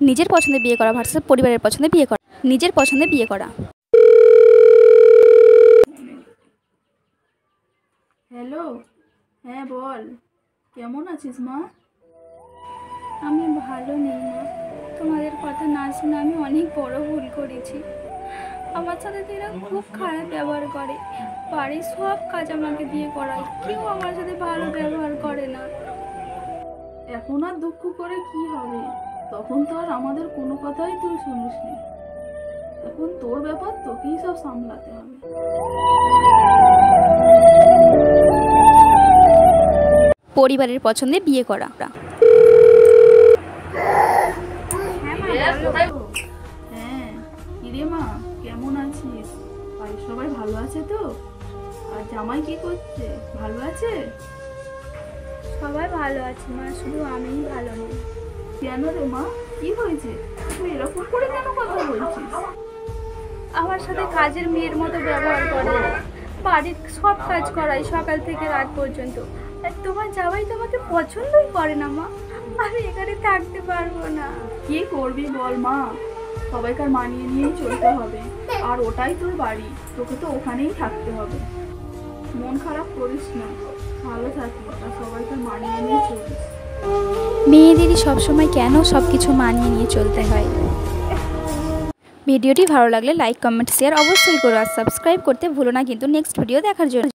নিজের পছন্দে বিয়ে করা ভার্সেস পরিবারের পছন্দে বিয়ে করা। নিজের পছন্দে বিয়ে করা। হ্যালো, হ্যাঁ বল, কেমন আছিস মা? আমি ভালো নেই মা। তোমাদের কথা না শুনে আমি অনেক বড় ভুল করেছি। আমার সাথে তো এরা খুব খারাপ ব্যবহার করে। বাড়ির সব কাজ আমাকে দিয়ে করায়, কেউ আমার সাথে ভালো ব্যবহার করে না। এখন আর দুঃখ করে কি হবে? তখন তো আর আমাদের কোনো কথাই তুই শুনিসনি। এখন তোর ব্যাপার, তোকেই সব সামলাতে হবে। পরিবারের পছন্দে বিয়ে করা। হ্যাঁ, কিরে মা, কেমন আছিস? বাড়ির সবাই ভালো আছে তো? আর জামাই কি করছে, ভালো আছে? সবাই ভালো আছে মা, শুধু আমিই ভালো নেই। কেন রে মা, কি হয়েছে? তুই এরকম করে কেন কথা বলছিস? আমার সাথে কাজের মেয়ের মতো ব্যবহার করে, বাড়ির সব কাজ করাই সকাল থেকে রাত পর্যন্ত। আর তোমার জামাই তোমাকে পছন্দই করে না মা। আমি এখানে থাকতে পারবো না। কি করবি বল মা, সবাইকার মানিয়ে নিয়েই চলতে হবে। আর ওটাই তোর বাড়ি, তোকে তো ওখানেই থাকতে হবে। মন খারাপ করিস না, ভালো থাকিস আর সবাইকার মানিয়ে নিয়ে চলিস। মেয়েদেরই সবসময় কেন সব কিছু মানিয়ে নিয়ে চলতে হয়। ভিডিওটি ভালো লাগলে লাইক, কমেন্ট, শেয়ার অবশ্যই করো আর সাবস্ক্রাইব করতে ভুলো না কিন্তু নেক্সট ভিডিও দেখার জন্য।